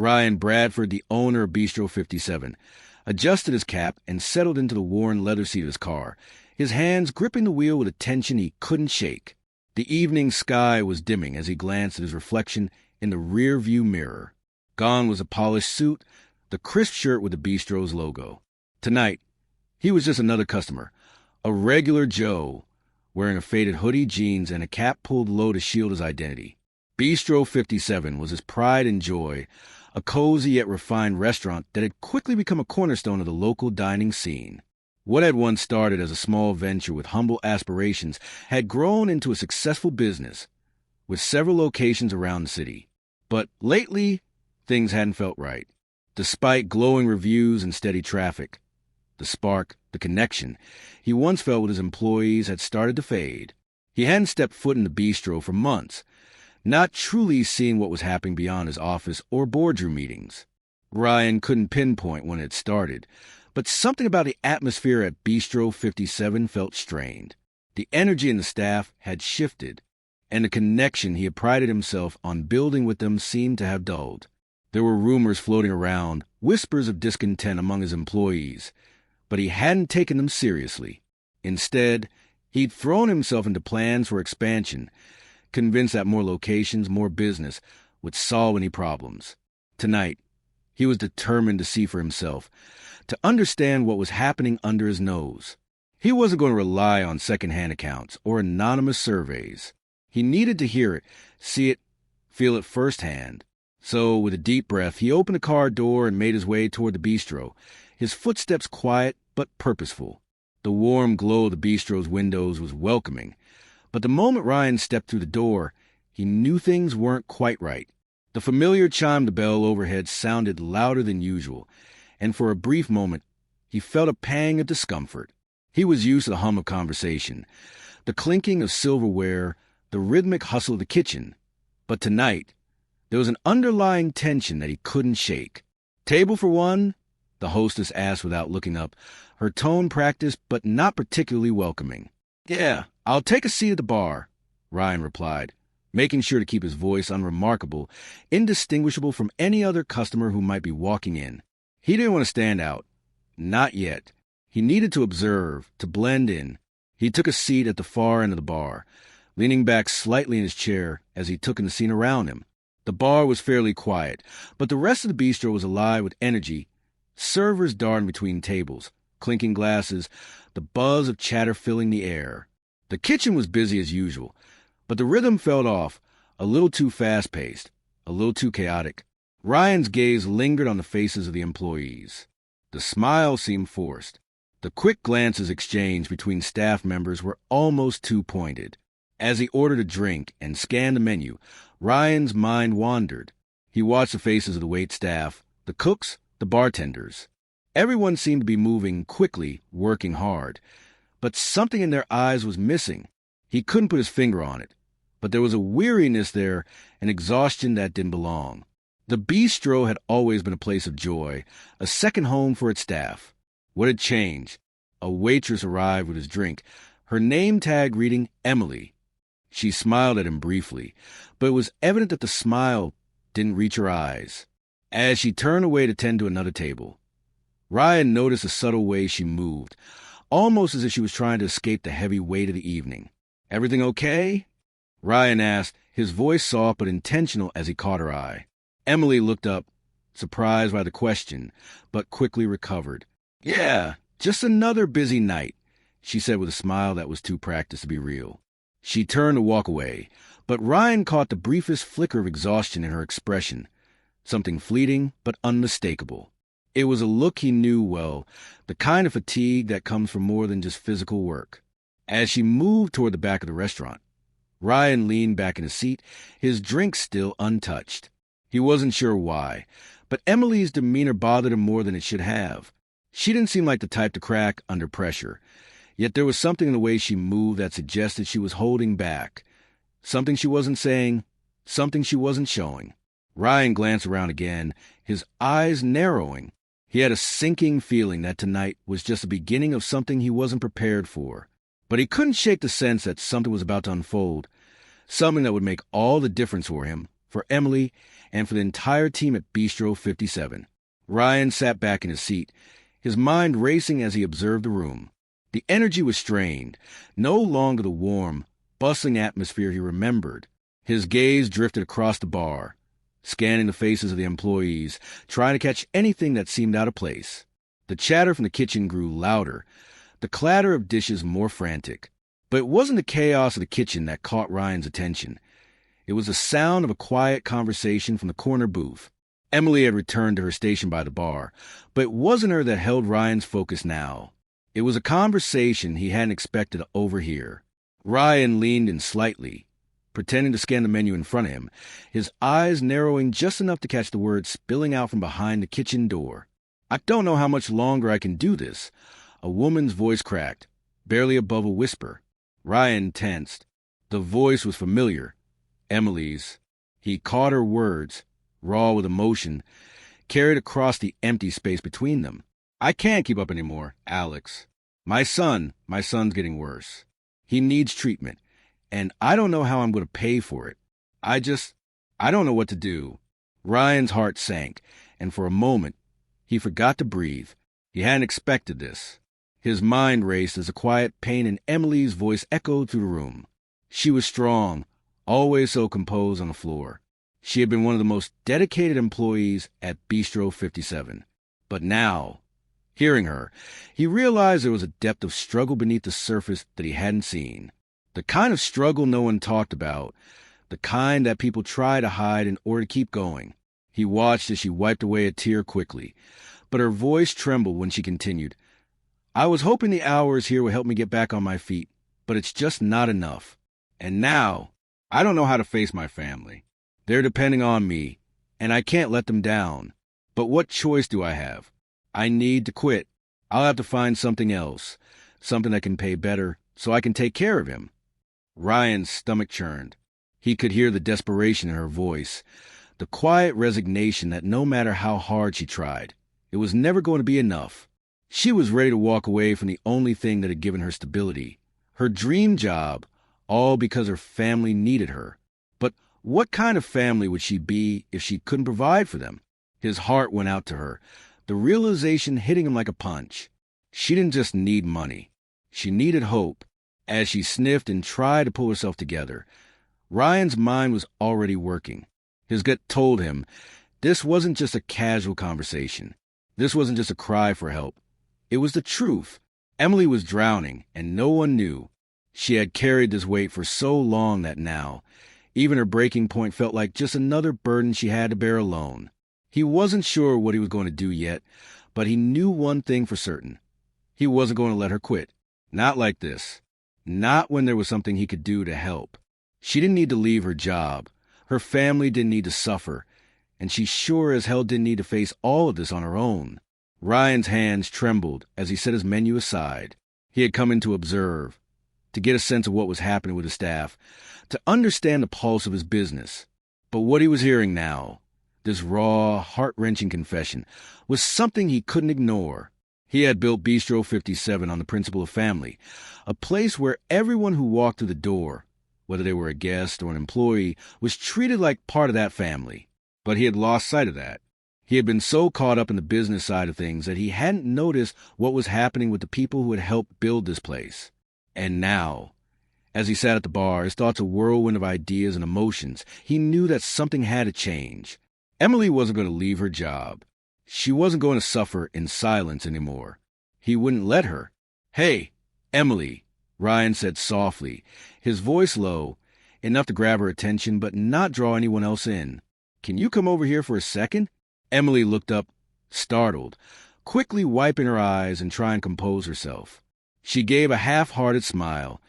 Ryan Bradford, the owner of Bistro 57, adjusted his cap and settled into the worn leather seat of his car, his hands gripping the wheel with a tension he couldn't shake. The evening sky was dimming as he glanced at his reflection in the rear-view mirror. Gone was a polished suit, the crisp shirt with the Bistro's logo. Tonight, he was just another customer, a regular Joe, wearing a faded hoodie, jeans, and a cap pulled low to shield his identity. Bistro 57 was his pride and joy, a cozy yet refined restaurant that had quickly become a cornerstone of the local dining scene. What had once started as a small venture with humble aspirations had grown into a successful business, with several locations around the city. But lately, things hadn't felt right. Despite glowing reviews and steady traffic, the spark, the connection he once felt with his employees had started to fade. He hadn't stepped foot in the bistro for months, not truly seeing what was happening beyond his office or boardroom meetings. Ryan couldn't pinpoint when it started, but something about the atmosphere at Bistro 57 felt strained. The energy in the staff had shifted, and the connection he had prided himself on building with them seemed to have dulled. There were rumors floating around, whispers of discontent among his employees, but he hadn't taken them seriously. Instead, he'd thrown himself into plans for expansion, convinced that more locations, more business, would solve any problems. Tonight, he was determined to see for himself, to understand what was happening under his nose. He wasn't going to rely on second-hand accounts or anonymous surveys. He needed to hear it, see it, feel it firsthand. So, with a deep breath, he opened the car door and made his way toward the bistro, his footsteps quiet but purposeful. The warm glow of the bistro's windows was welcoming, but the moment Ryan stepped through the door, he knew things weren't quite right. The familiar chime of the bell overhead sounded louder than usual, and for a brief moment, he felt a pang of discomfort. He was used to the hum of conversation, the clinking of silverware, the rhythmic hustle of the kitchen. But tonight, there was an underlying tension that he couldn't shake. "Table for one?" the hostess asked without looking up, her tone practiced but not particularly welcoming. "Yeah, I'll take a seat at the bar," Ryan replied, making sure to keep his voice unremarkable, indistinguishable from any other customer who might be walking in. He didn't want to stand out. Not yet. He needed to observe, to blend in. He took a seat at the far end of the bar, leaning back slightly in his chair as he took in the scene around him. The bar was fairly quiet, but the rest of the bistro was alive with energy. Servers darting between tables, clinking glasses, the buzz of chatter filling the air. The kitchen was busy as usual, but the rhythm felt off, a little too fast-paced, a little too chaotic. Ryan's gaze lingered on the faces of the employees. The smiles seemed forced. The quick glances exchanged between staff members were almost too pointed. As he ordered a drink and scanned the menu, Ryan's mind wandered. He watched the faces of the wait staff, the cooks, the bartenders. Everyone seemed to be moving quickly, working hard. But something in their eyes was missing. He couldn't put his finger on it. But there was a weariness there, an exhaustion that didn't belong. The bistro had always been a place of joy, a second home for its staff. What had changed? A waitress arrived with his drink, her name tag reading Emily. She smiled at him briefly, but it was evident that the smile didn't reach her eyes. As she turned away to tend to another table, Ryan noticed the subtle way she moved, almost as if she was trying to escape the heavy weight of the evening. "Everything okay?" Ryan asked, his voice soft but intentional as he caught her eye. Emily looked up, surprised by the question, but quickly recovered. "Yeah, just another busy night," she said with a smile that was too practiced to be real. She turned to walk away, but Ryan caught the briefest flicker of exhaustion in her expression, something fleeting but unmistakable. It was a look he knew well, the kind of fatigue that comes from more than just physical work. As she moved toward the back of the restaurant, Ryan leaned back in his seat, his drink still untouched. He wasn't sure why, but Emily's demeanor bothered him more than it should have. She didn't seem like the type to crack under pressure, yet there was something in the way she moved that suggested she was holding back. Something she wasn't saying, something she wasn't showing. Ryan glanced around again, his eyes narrowing. He had a sinking feeling that tonight was just the beginning of something he wasn't prepared for. But he couldn't shake the sense that something was about to unfold, something that would make all the difference for him, for Emily, and for the entire team at Bistro 57. Ryan sat back in his seat, his mind racing as he observed the room. The energy was strained, no longer the warm, bustling atmosphere he remembered. His gaze drifted across the bar, scanning the faces of the employees, trying to catch anything that seemed out of place. The chatter from the kitchen grew louder, the clatter of dishes more frantic. But it wasn't the chaos of the kitchen that caught Ryan's attention. It was the sound of a quiet conversation from the corner booth. Emily had returned to her station by the bar, but it wasn't her that held Ryan's focus now. It was a conversation he hadn't expected to overhear. Ryan leaned in slightly, pretending to scan the menu in front of him, his eyes narrowing just enough to catch the words spilling out from behind the kitchen door. "I don't know how much longer I can do this." A woman's voice cracked, barely above a whisper. Ryan tensed. The voice was familiar. Emily's. He caught her words, raw with emotion, carried across the empty space between them. "I can't keep up anymore, Alex. My son's getting worse. He needs treatment, and I don't know how I'm going to pay for it. I don't know what to do." Ryan's heart sank, and for a moment, he forgot to breathe. He hadn't expected this. His mind raced as a quiet pain in Emily's voice echoed through the room. She was strong, always so composed on the floor. She had been one of the most dedicated employees at Bistro 57. But now, hearing her, he realized there was a depth of struggle beneath the surface that he hadn't seen. The kind of struggle no one talked about, the kind that people try to hide in order to keep going. He watched as she wiped away a tear quickly, but her voice trembled when she continued. "I was hoping the hours here would help me get back on my feet, but it's just not enough. And now, I don't know how to face my family. They're depending on me, and I can't let them down. But what choice do I have? I need to quit. I'll have to find something else, something that can pay better, so I can take care of him." Ryan's stomach churned. He could hear the desperation in her voice, the quiet resignation that no matter how hard she tried, it was never going to be enough. She was ready to walk away from the only thing that had given her stability, her dream job, all because her family needed her. But what kind of family would she be if she couldn't provide for them? His heart went out to her, the realization hitting him like a punch. She didn't just need money. She needed hope. As she sniffed and tried to pull herself together, Ryan's mind was already working. His gut told him this wasn't just a casual conversation. This wasn't just a cry for help. It was the truth. Emily was drowning, and no one knew. She had carried this weight for so long that now, even her breaking point felt like just another burden she had to bear alone. He wasn't sure what he was going to do yet, but he knew one thing for certain. He wasn't going to let her quit. Not like this. Not when there was something he could do to help. She didn't need to leave her job. Her family didn't need to suffer. And she sure as hell didn't need to face all of this on her own. Ryan's hands trembled as he set his menu aside. He had come in to observe, to get a sense of what was happening with his staff, to understand the pulse of his business. But what he was hearing now, this raw, heart-wrenching confession, was something he couldn't ignore. He had built Bistro 57 on the principle of family, a place where everyone who walked through the door, whether they were a guest or an employee, was treated like part of that family. But he had lost sight of that. He had been so caught up in the business side of things that he hadn't noticed what was happening with the people who had helped build this place. And now, as he sat at the bar, his thoughts a whirlwind of ideas and emotions, he knew that something had to change. Emily wasn't going to leave her job. She wasn't going to suffer in silence anymore. He wouldn't let her. "Hey, Emily," Ryan said softly, his voice low, enough to grab her attention but not draw anyone else in. "Can you come over here for a second?" Emily looked up, startled, quickly wiping her eyes and trying to compose herself. She gave a half-hearted smile,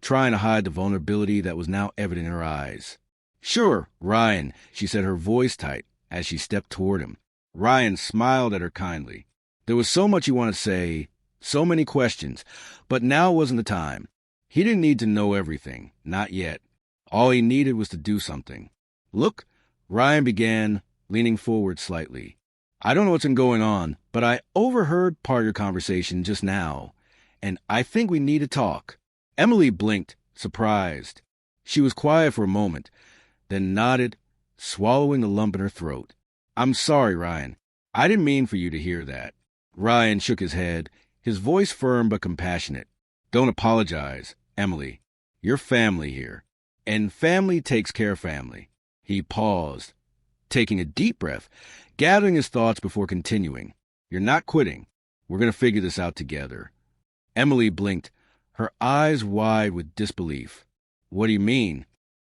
trying to hide the vulnerability that was now evident in her eyes. "Sure, Ryan," she said, her voice tight, as she stepped toward him. Ryan smiled at her kindly. There was so much he wanted to say, so many questions, but now wasn't the time. He didn't need to know everything, not yet. All he needed was to do something. "Look," Ryan began, leaning forward slightly. "I don't know what's been going on, but I overheard part of your conversation just now, and I think we need to talk." Emily blinked, surprised. She was quiet for a moment, then nodded, swallowing the lump in her throat. "I'm sorry, Ryan. I didn't mean for you to hear that." Ryan shook his head, his voice firm but compassionate. "Don't apologize, Emily. You're family here, and family takes care of family." He paused, taking a deep breath, gathering his thoughts before continuing. "You're not quitting. We're going to figure this out together." Emily blinked, her eyes wide with disbelief. "What do you mean?"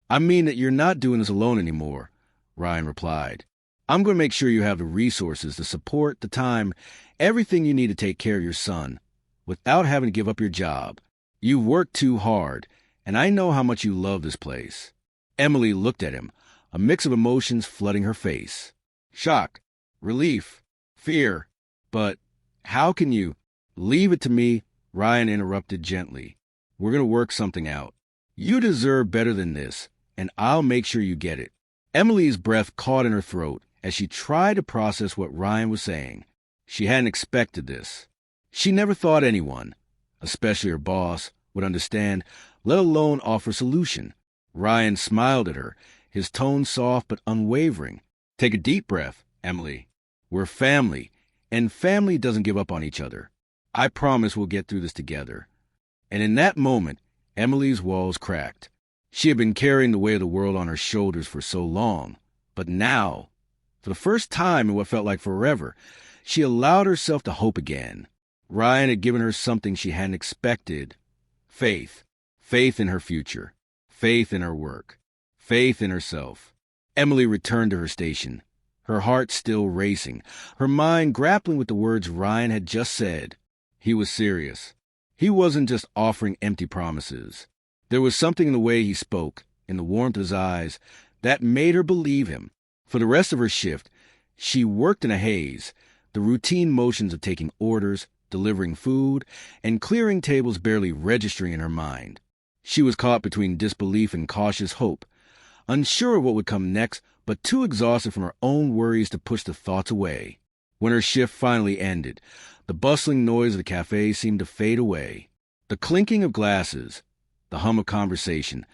"I mean that you're not doing this alone anymore," Ryan replied. "I'm going to make sure you have the resources, the support, the time, everything you need to take care of your son, without having to give up your job. You've worked too hard, and I know how much you love this place." Emily looked at him, a mix of emotions flooding her face. Shock, relief, fear. "But how can you—" "Leave it to me," Ryan interrupted gently. "We're going to work something out. You deserve better than this, and I'll make sure you get it." Emily's breath caught in her throat as she tried to process what Ryan was saying. She hadn't expected this. She never thought anyone, especially her boss, would understand, let alone offer a solution. Ryan smiled at her, his tone soft but unwavering. "Take a deep breath, Emily. We're family, and family doesn't give up on each other. I promise we'll get through this together." And in that moment, Emily's walls cracked. She had been carrying the weight of the world on her shoulders for so long, but now, for the first time in what felt like forever, she allowed herself to hope again. Ryan had given her something she hadn't expected. Faith. Faith in her future. Faith in her work. Faith in herself. Emily returned to her station, her heart still racing, her mind grappling with the words Ryan had just said. He was serious. He wasn't just offering empty promises. There was something in the way he spoke, in the warmth of his eyes, that made her believe him. For the rest of her shift, she worked in a haze, the routine motions of taking orders, delivering food, and clearing tables barely registering in her mind. She was caught between disbelief and cautious hope, unsure of what would come next, but too exhausted from her own worries to push the thoughts away. When her shift finally ended, the bustling noise of the cafe seemed to fade away. The clinking of glasses, the hum of conversation,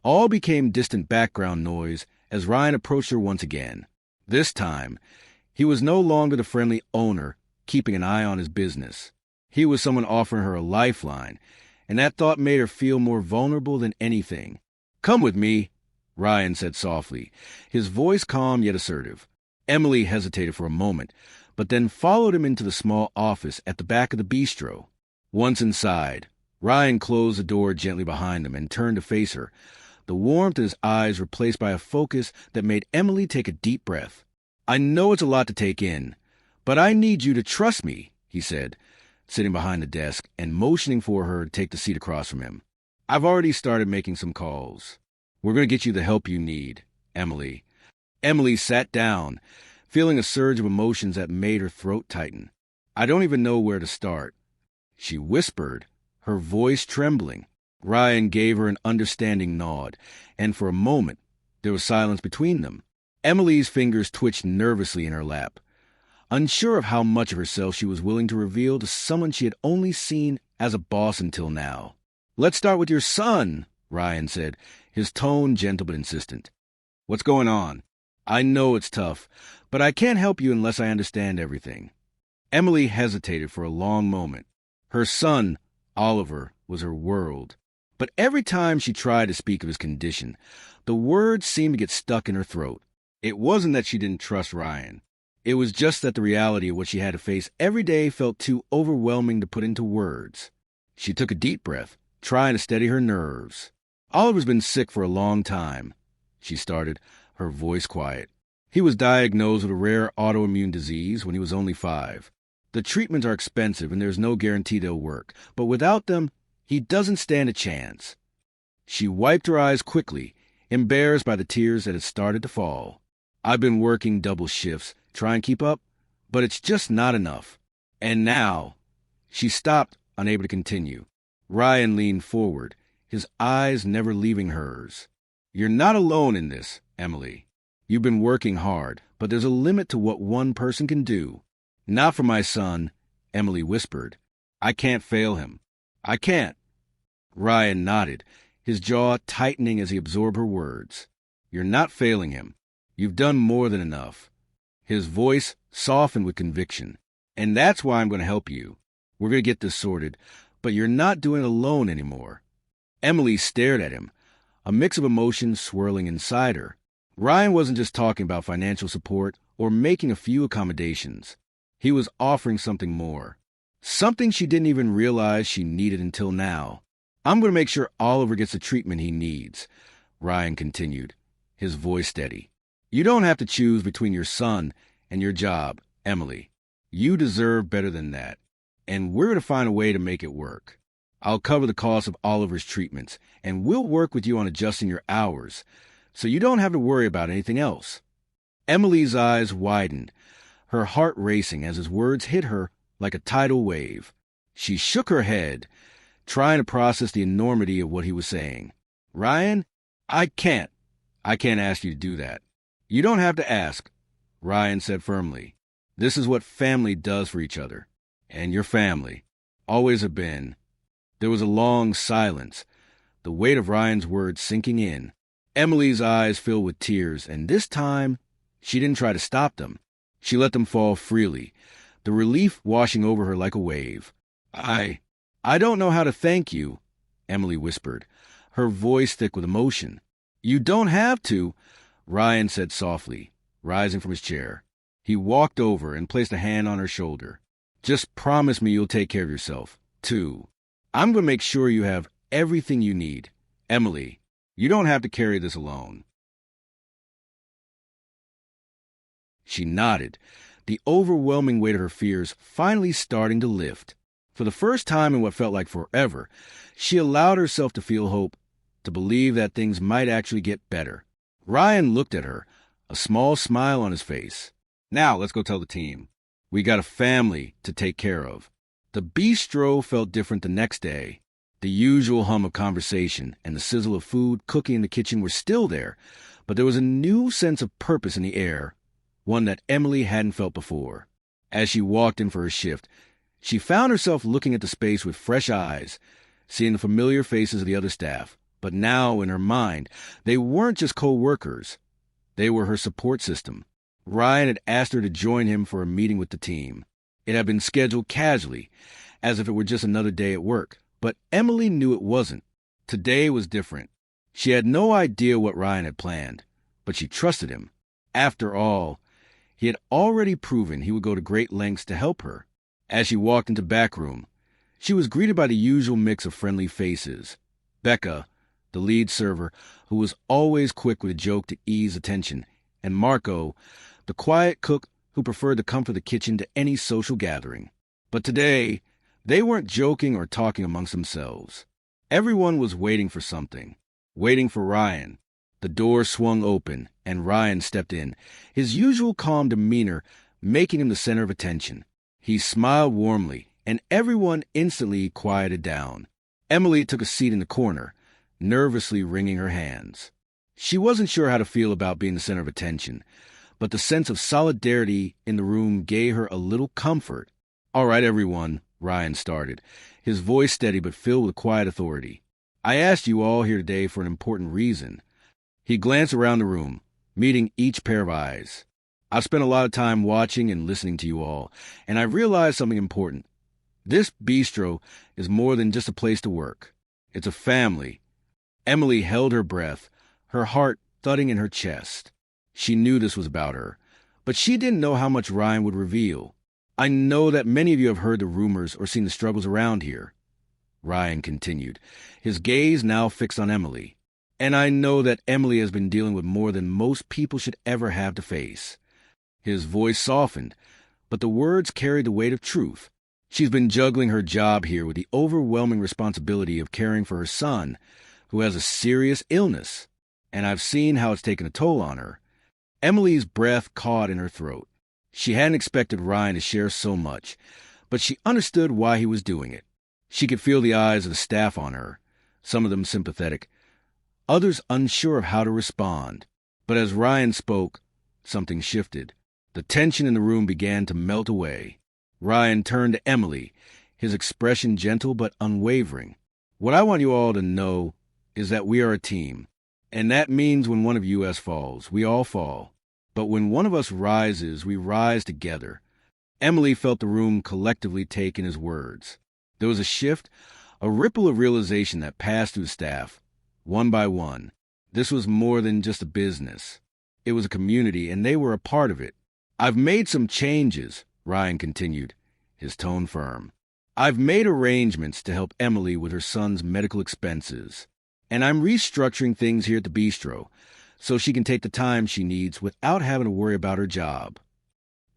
all became distant background noise as Ryan approached her once again. This time, he was no longer the friendly owner keeping an eye on his business. He was someone offering her a lifeline, and that thought made her feel more vulnerable than anything. "Come with me," Ryan said softly, his voice calm yet assertive. Emily hesitated for a moment, but then followed him into the small office at the back of the bistro. Once inside, Ryan closed the door gently behind them and turned to face her, the warmth in his eyes replaced by a focus that made Emily take a deep breath. "I know it's a lot to take in, but I need you to trust me," he said, sitting behind the desk and motioning for her to take the seat across from him. "I've already started making some calls. We're going to get you the help you need, Emily." Emily sat down, feeling a surge of emotions that made her throat tighten. "I don't even know where to start," she whispered, her voice trembling. Ryan gave her an understanding nod, and for a moment there was silence between them. Emily's fingers twitched nervously in her lap, unsure of how much of herself she was willing to reveal to someone she had only seen as a boss until now. "Let's start with your son," Ryan said, his tone gentle but insistent. "What's going on? I know it's tough, but I can't help you unless I understand everything." Emily hesitated for a long moment. Her son, Oliver, was her world. But every time she tried to speak of his condition, the words seemed to get stuck in her throat. It wasn't that she didn't trust Ryan. It was just that the reality of what she had to face every day felt too overwhelming to put into words. She took a deep breath, trying to steady her nerves. "Oliver's been sick for a long time," she started, her voice quiet. "He was diagnosed with a rare autoimmune disease when he was only 5. The treatments are expensive and there's no guarantee they'll work, but without them, he doesn't stand a chance." She wiped her eyes quickly, embarrassed by the tears that had started to fall. "I've been working double shifts, trying to keep up, but it's just not enough. And now—" She stopped, unable to continue. Ryan leaned forward, his eyes never leaving hers. "You're not alone in this, Emily. You've been working hard, but there's a limit to what one person can do." "Not for my son," Emily whispered. "I can't fail him. I can't." Ryan nodded, his jaw tightening as he absorbed her words. "You're not failing him. You've done more than enough. His voice softened with conviction. And that's why I'm going to help you. We're going to get this sorted, but you're not doing it alone anymore. Emily stared at him, a mix of emotions swirling inside her. Ryan wasn't just talking about financial support or making a few accommodations. He was offering something more. Something she didn't even realize she needed until now. I'm going to make sure Oliver gets the treatment he needs, Ryan continued, his voice steady. You don't have to choose between your son and your job, Emily. You deserve better than that, and we're going to find a way to make it work. I'll cover the cost of Oliver's treatments, and we'll work with you on adjusting your hours, so you don't have to worry about anything else. Emily's eyes widened, her heart racing as his words hit her like a tidal wave. She shook her head, trying to process the enormity of what he was saying. Ryan, I can't ask you to do that. You don't have to ask, Ryan said firmly. This is what family does for each other. And your family. Always have been. There was a long silence, the weight of Ryan's words sinking in. Emily's eyes filled with tears, and this time, she didn't try to stop them. She let them fall freely, the relief washing over her like a wave. I don't know how to thank you, Emily whispered, her voice thick with emotion. You don't have to, Ryan said softly, rising from his chair. He walked over and placed a hand on her shoulder. Just promise me you'll take care of yourself, too. I'm going to make sure you have everything you need. Emily, you don't have to carry this alone. She nodded, the overwhelming weight of her fears finally starting to lift. For the first time in what felt like forever, she allowed herself to feel hope, to believe that things might actually get better. Ryan looked at her, a small smile on his face. Now, let's go tell the team. We got a family to take care of. The bistro felt different the next day. The usual hum of conversation and the sizzle of food cooking in the kitchen were still there, but there was a new sense of purpose in the air, one that Emily hadn't felt before. As she walked in for her shift, she found herself looking at the space with fresh eyes, seeing the familiar faces of the other staff. But now, in her mind, they weren't just co-workers. They were her support system. Ryan had asked her to join him for a meeting with the team. It had been scheduled casually, as if it were just another day at work. But Emily knew it wasn't. Today was different. She had no idea what Ryan had planned, but she trusted him. After all, he had already proven he would go to great lengths to help her. As she walked into the back room, she was greeted by the usual mix of friendly faces. Becca, the lead server, who was always quick with a joke to ease attention, and Marco, the quiet cook who preferred the comfort of the kitchen to any social gathering. But today, they weren't joking or talking amongst themselves. Everyone was waiting for something, waiting for Ryan. The door swung open, and Ryan stepped in, his usual calm demeanor making him the center of attention. He smiled warmly, and everyone instantly quieted down. Emily took a seat in the corner, nervously wringing her hands. She wasn't sure how to feel about being the center of attention, but the sense of solidarity in the room gave her a little comfort. All right, everyone, Ryan started, his voice steady but filled with quiet authority. I asked you all here today for an important reason. He glanced around the room, meeting each pair of eyes. I've spent a lot of time watching and listening to you all, and I realized something important. This bistro is more than just a place to work. It's a family. Emily held her breath, her heart thudding in her chest. She knew this was about her, but she didn't know how much Ryan would reveal. I know that many of you have heard the rumors or seen the struggles around here, Ryan continued, his gaze now fixed on Emily. And I know that Emily has been dealing with more than most people should ever have to face. His voice softened, but the words carried the weight of truth. She's been juggling her job here with the overwhelming responsibility of caring for her son, who has a serious illness, and I've seen how it's taken a toll on her. Emily's breath caught in her throat. She hadn't expected Ryan to share so much, but she understood why he was doing it. She could feel the eyes of the staff on her, some of them sympathetic, others unsure of how to respond. But as Ryan spoke, something shifted. The tension in the room began to melt away. Ryan turned to Emily, his expression gentle but unwavering. What I want you all to know is that we are a team, and that means when one of us falls, we all fall. But when one of us rises, we rise together. Emily felt the room collectively take in his words. There was a shift, a ripple of realization that passed through the staff, one by one. This was more than just a business. It was a community, and they were a part of it. "I've made some changes," Ryan continued, his tone firm. "I've made arrangements to help Emily with her son's medical expenses, and I'm restructuring things here at the bistro so she can take the time she needs without having to worry about her job."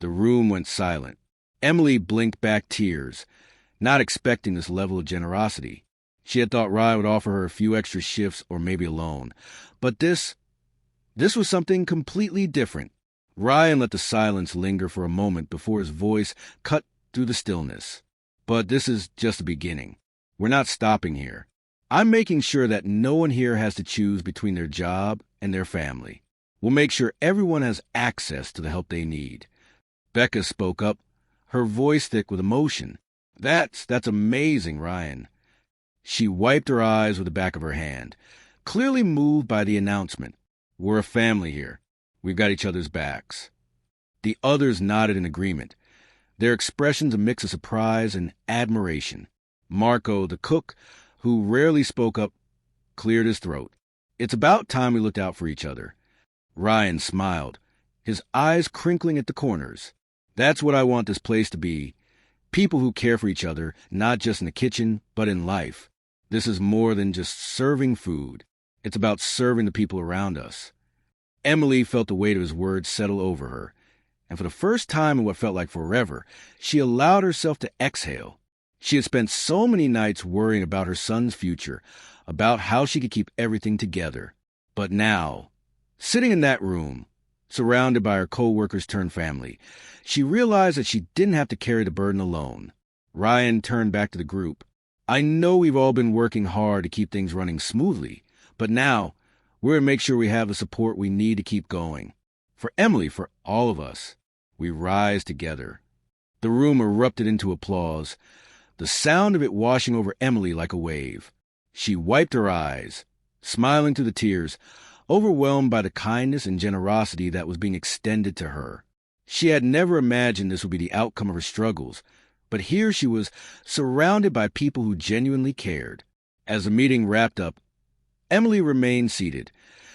The room went silent. Emily blinked back tears, not expecting this level of generosity. She had thought Ryan would offer her a few extra shifts or maybe a loan. But this was something completely different. Ryan let the silence linger for a moment before his voice cut through the stillness. "But this is just the beginning. We're not stopping here. I'm making sure that no one here has to choose between their job and their family. We'll make sure everyone has access to the help they need." Becca spoke up, her voice thick with emotion. That's amazing, Ryan." She wiped her eyes with the back of her hand, clearly moved by the announcement. "We're a family here. We've got each other's backs." The others nodded in agreement, their expressions a mix of surprise and admiration. Marco, the cook, who rarely spoke up, cleared his throat. "It's about time we looked out for each other." Ryan smiled, his eyes crinkling at the corners. "That's what I want this place to be. People who care for each other, not just in the kitchen, but in life. This is more than just serving food. It's about serving the people around us." Emily felt the weight of his words settle over her, and for the first time in what felt like forever, she allowed herself to exhale. She had spent so many nights worrying about her son's future, about how she could keep everything together. But now, sitting in that room, surrounded by her co-workers turned family, she realized that she didn't have to carry the burden alone. Ryan turned back to the group. "I know we've all been working hard to keep things running smoothly, but now we're going to make sure we have the support we need to keep going. For Emily, for all of us, we rise together." The room erupted into applause, the sound of it washing over Emily like a wave. She wiped her eyes, smiling through the tears, overwhelmed by the kindness and generosity that was being extended to her. She had never imagined this would be the outcome of her struggles, but here she was surrounded by people who genuinely cared. As the meeting wrapped up, Emily remained seated,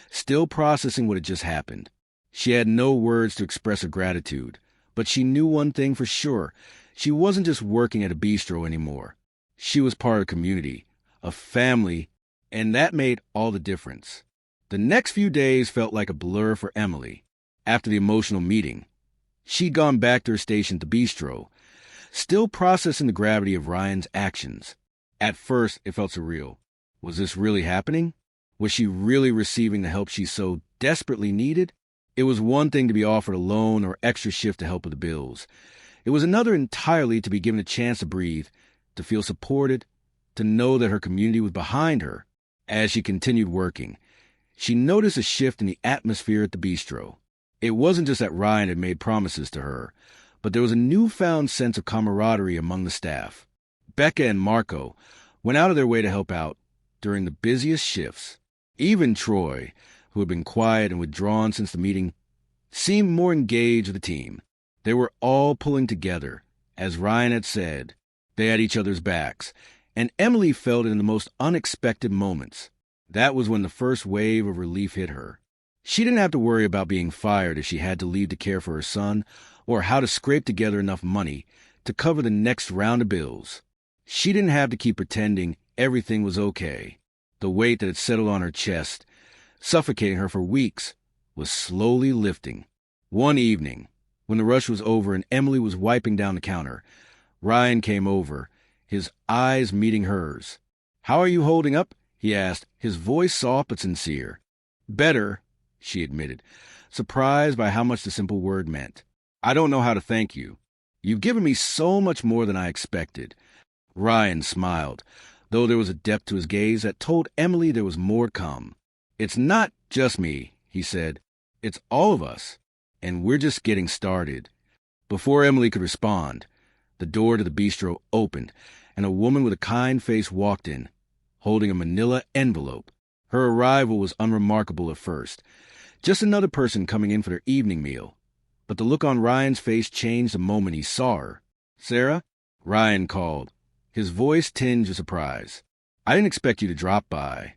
still processing what had just happened. She had no words to express her gratitude, but she knew one thing for sure. She wasn't just working at a bistro anymore. She was part of a community, a family, and that made all the difference. The next few days felt like a blur for Emily. After the emotional meeting, she'd gone back to her station at the bistro, still processing the gravity of Ryan's actions. At first, it felt surreal. Was this really happening? Was she really receiving the help she so desperately needed? It was one thing to be offered a loan or extra shift to help with the bills. It was another entirely to be given a chance to breathe, to feel supported, to know that her community was behind her. As she continued working, she noticed a shift in the atmosphere at the bistro. It wasn't just that Ryan had made promises to her, but there was a newfound sense of camaraderie among the staff. Becca and Marco went out of their way to help out during the busiest shifts. Even Troy, who had been quiet and withdrawn since the meeting, seemed more engaged with the team. They were all pulling together. As Ryan had said, they had each other's backs, and Emily felt it in the most unexpected moments. That was when the first wave of relief hit her. She didn't have to worry about being fired if she had to leave to care for her son, or how to scrape together enough money to cover the next round of bills. She didn't have to keep pretending everything was okay. The weight that had settled on her chest, suffocating her for weeks, was slowly lifting. One evening, when the rush was over and Emily was wiping down the counter, Ryan came over, his eyes meeting hers. "How are you holding up?" he asked, his voice soft but sincere. "Better," she admitted, surprised by how much the simple word meant. "I don't know how to thank you. You've given me so much more than I expected." Ryan smiled, though there was a depth to his gaze that told Emily there was more to come. "It's not just me," he said. "It's all of us, and we're just getting started." Before Emily could respond, the door to the bistro opened, and a woman with a kind face walked in, holding a manila envelope. Her arrival was unremarkable at first, Just another person coming in for their evening meal. But the look on Ryan's face changed the moment he saw her. "Sarah?" Ryan called, his voice tinged with surprise. "I didn't expect you to drop by."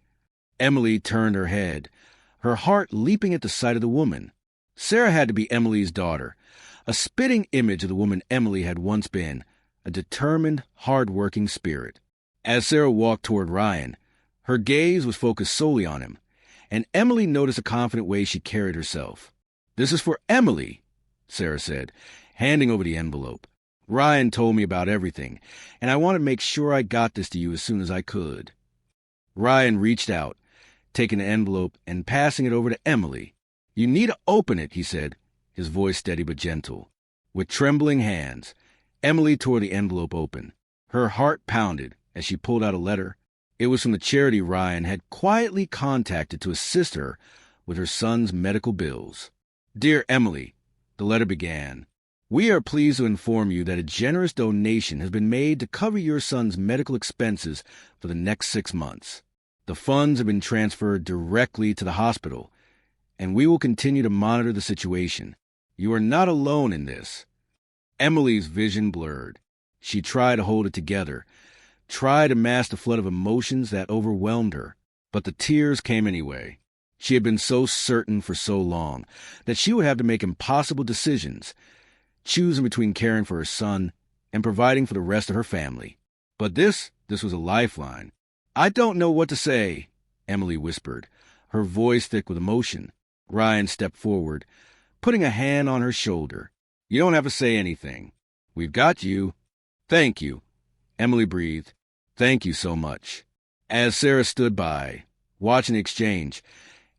Emily turned her head, her heart leaping at the sight of the woman. Sarah had to be Emily's daughter, a spitting image of the woman Emily had once been, a determined, hard-working spirit. As Sarah walked toward Ryan, her gaze was focused solely on him, and Emily noticed the confident way she carried herself. "This is for Emily," Sarah said, handing over the envelope. "Ryan told me about everything, and I wanted to make sure I got this to you as soon as I could." Ryan reached out, taking the envelope and passing it over to Emily. "You need to open it," he said, his voice steady but gentle. With trembling hands, Emily tore the envelope open. Her heart pounded as she pulled out a letter. It was from the charity Ryan had quietly contacted to assist her with her son's medical bills. "Dear Emily," the letter began, "we are pleased to inform you that a generous donation has been made to cover your son's medical expenses for the next 6 months. The funds have been transferred directly to the hospital, and we will continue to monitor the situation. You are not alone in this." Emily's vision blurred. She tried to hold it together, tried to mask the flood of emotions that overwhelmed her, but the tears came anyway. She had been so certain for so long that she would have to make impossible decisions, choosing between caring for her son and providing for the rest of her family. But this was a lifeline. "I don't know what to say," Emily whispered, her voice thick with emotion. Ryan stepped forward, putting a hand on her shoulder. "You don't have to say anything. We've got you." "Thank you," Emily breathed. "Thank you so much." As Sarah stood by, watching the exchange,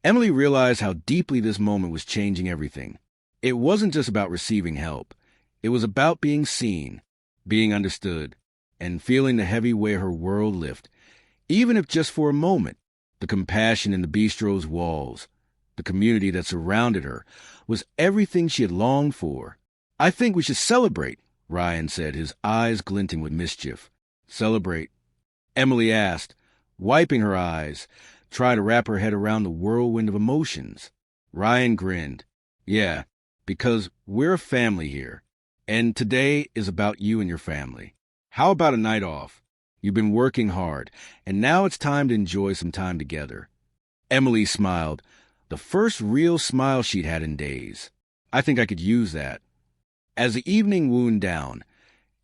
Emily realized how deeply this moment was changing everything. It wasn't just about receiving help. It was about being seen, being understood, and feeling the heavy weight of her world lift, even if just for a moment. The compassion in the bistro's walls, the community that surrounded her, was everything she had longed for. "I think we should celebrate," Ryan said, his eyes glinting with mischief. "Celebrate?" Emily asked, wiping her eyes, trying to wrap her head around the whirlwind of emotions. Ryan grinned. "Yeah, because we're a family here, and today is about you and your family. How about a night off? You've been working hard, and now it's time to enjoy some time together." Emily smiled, the first real smile she'd had in days. "I think I could use that." As the evening wound down,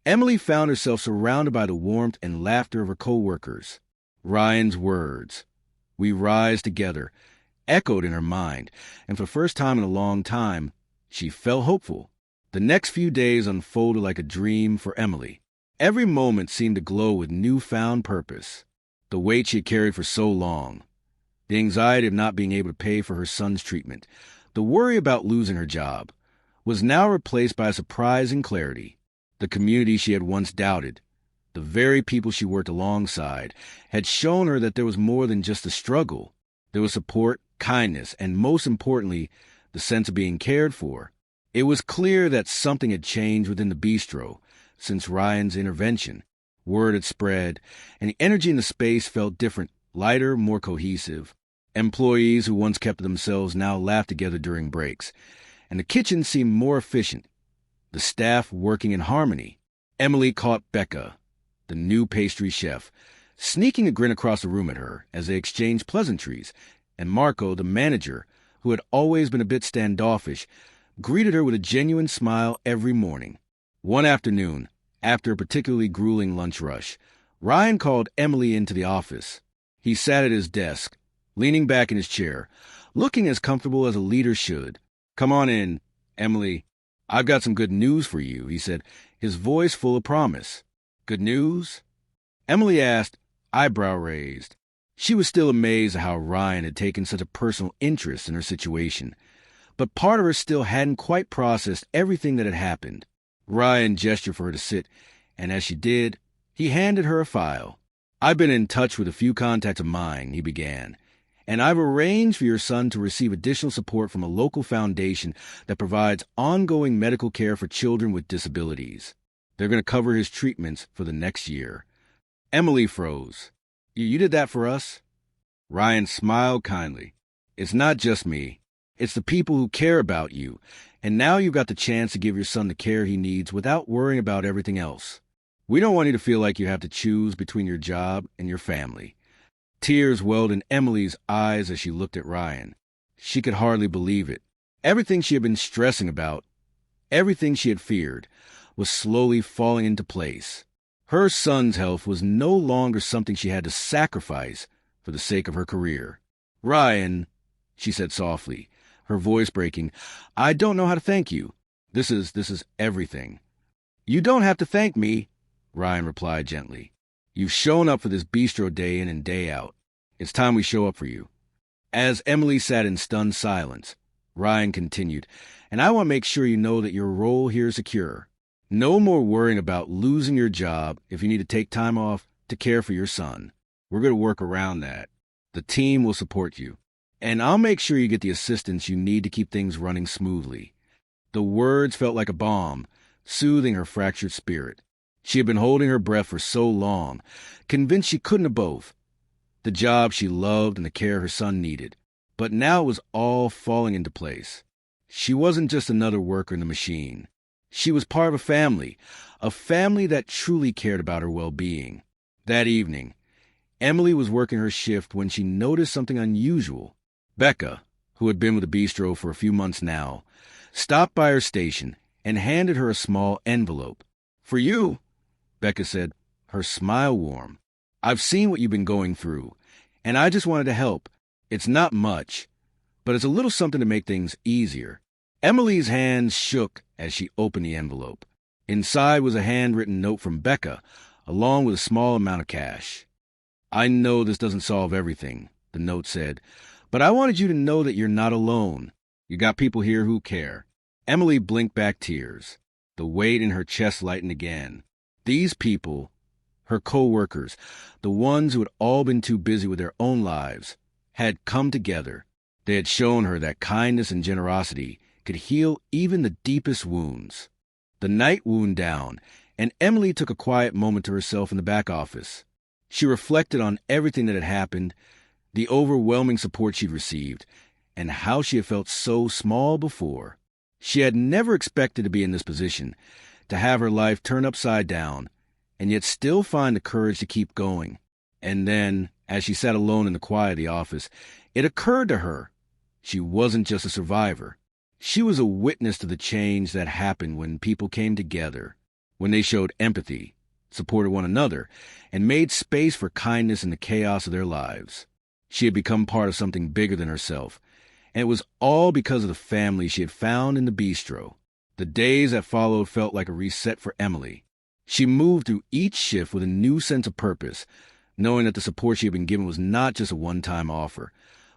Emily found herself surrounded by the warmth and laughter of her co-workers. Ryan's words, "We rise together," echoed in her mind, and for the first time in a long time, she felt hopeful. The next few days unfolded like a dream for Emily. Every moment seemed to glow with newfound purpose. The weight she had carried for so long, the anxiety of not being able to pay for her son's treatment, the worry about losing her job, was now replaced by a surprising clarity. The community she had once doubted, the very people she worked alongside, had shown her that there was more than just a struggle. There was support, kindness, and most importantly, the sense of being cared for. It was clear that something had changed within the bistro since Ryan's intervention. Word had spread, and the energy in the space felt different, lighter, more cohesive. Employees who once kept to themselves now laughed together during breaks, and the kitchen seemed more efficient, the staff working in harmony. Emily caught Becca, the new pastry chef, sneaking a grin across the room at her as they exchanged pleasantries, and Marco, the manager, who had always been a bit standoffish, greeted her with a genuine smile every morning. One afternoon, after a particularly grueling lunch rush, Ryan called Emily into the office. He sat at his desk, leaning back in his chair, looking as comfortable as a leader should. "Come on in, Emily. I've got some good news for you," he said, his voice full of promise. "Good news?" Emily asked, eyebrow raised. She was still amazed at how Ryan had taken such a personal interest in her situation, but part of her still hadn't quite processed everything that had happened. Ryan gestured for her to sit, and as she did, he handed her a file. "I've been in touch with a few contacts of mine," he began, "and I've arranged for your son to receive additional support from a local foundation that provides ongoing medical care for children with disabilities. They're going to cover his treatments for the next year." Emily froze. You did that for us?" Ryan smiled kindly. "It's not just me. It's the people who care about you, and now you've got the chance to give your son the care he needs without worrying about everything else. We don't want you to feel like you have to choose between your job and your family." Tears welled in Emily's eyes as she looked at Ryan. She could hardly believe it. Everything she had been stressing about, everything she had feared, was slowly falling into place. Her son's health was no longer something she had to sacrifice for the sake of her career. "Ryan," she said softly, her voice breaking, "I don't know how to thank you. This is everything." "You don't have to thank me," Ryan replied gently. "You've shown up for this bistro day in and day out. It's time we show up for you." As Emily sat in stunned silence, Ryan continued, "And I want to make sure you know that your role here is secure. No more worrying about losing your job if you need to take time off to care for your son. We're going to work around that. The team will support you. And I'll make sure you get the assistance you need to keep things running smoothly." The words felt like a balm, soothing her fractured spirit. She had been holding her breath for so long, convinced she couldn't have both. The job she loved and the care her son needed. But now it was all falling into place. She wasn't just another worker in the machine. She was part of a family that truly cared about her well-being. That evening, Emily was working her shift when she noticed something unusual. Becca, who had been with the bistro for a few months now, stopped by her station and handed her a small envelope. "For you," Becca said, her smile warm. "I've seen what you've been going through, and I just wanted to help. It's not much, but it's a little something to make things easier." Emily's hands shook as she opened the envelope. Inside was a handwritten note from Becca, along with a small amount of cash. "I know this doesn't solve everything," the note said, "but I wanted you to know that you're not alone. You got people here who care." Emily blinked back tears. The weight in her chest lightened again. These people, her co-workers, the ones who had all been too busy with their own lives, had come together. They had shown her that kindness and generosity could heal even the deepest wounds. The night wound down, and Emily took a quiet moment to herself in the back office. She reflected on everything that had happened, the overwhelming support she'd received, and how she had felt so small before. She had never expected to be in this position, to have her life turn upside down, and yet still find the courage to keep going. And then, as she sat alone in the quiet of the office, it occurred to her she wasn't just a survivor. She was a witness to the change that happened when people came together, when they showed empathy, supported one another, and made space for kindness in the chaos of their lives. She had become part of something bigger than herself, and it was all because of the family she had found in the bistro. The days that followed felt like a reset for Emily. She moved through each shift with a new sense of purpose, knowing that the support she had been given was not just a one-time offer,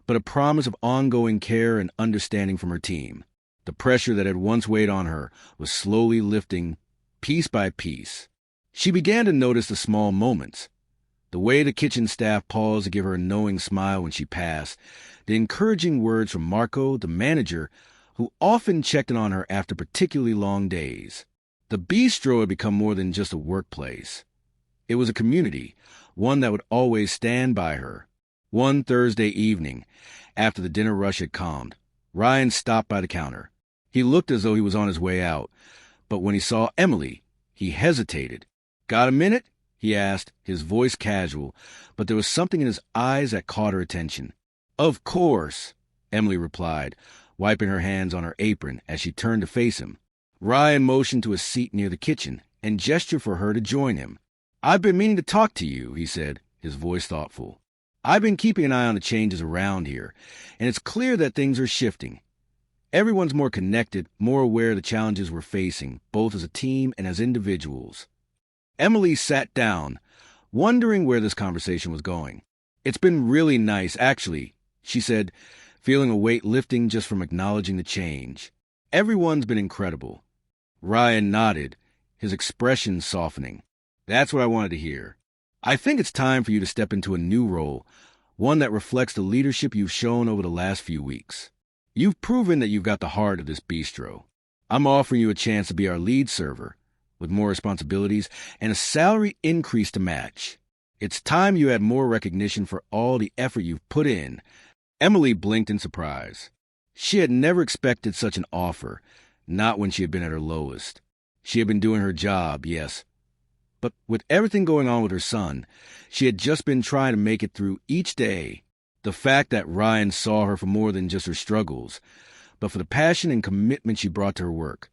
but a promise of ongoing care and understanding from her team. The pressure that had once weighed on her was slowly lifting, piece by piece. She began to notice the small moments. The way the kitchen staff paused to give her a knowing smile when she passed, the encouraging words from Marco, the manager, who often checked in on her after particularly long days. The bistro had become more than just a workplace. It was a community, one that would always stand by her. One Thursday evening, after the dinner rush had calmed, Ryan stopped by the counter. He looked as though he was on his way out, but when he saw Emily, he hesitated. "Got a minute?" he asked, his voice casual, but there was something in his eyes that caught her attention. "Of course," Emily replied, wiping her hands on her apron as she turned to face him. Ryan motioned to a seat near the kitchen and gestured for her to join him. "I've been meaning to talk to you," he said, his voice thoughtful. "I've been keeping an eye on the changes around here, and it's clear that things are shifting. Everyone's more connected, more aware of the challenges we're facing, both as a team and as individuals." Emily sat down, wondering where this conversation was going. "It's been really nice, actually," she said, feeling a weight lifting just from acknowledging the change. "Everyone's been incredible." Ryan nodded, his expression softening. "That's what I wanted to hear. I think it's time for you to step into a new role, one that reflects the leadership you've shown over the last few weeks. You've proven that you've got the heart of this bistro. I'm offering you a chance to be our lead server, with more responsibilities and a salary increase to match. It's time you had more recognition for all the effort you've put in." Emily blinked in surprise. She had never expected such an offer, not when she had been at her lowest. She had been doing her job, yes, but with everything going on with her son, she had just been trying to make it through each day. The fact that Ryan saw her for more than just her struggles, but for the passion and commitment she brought to her work,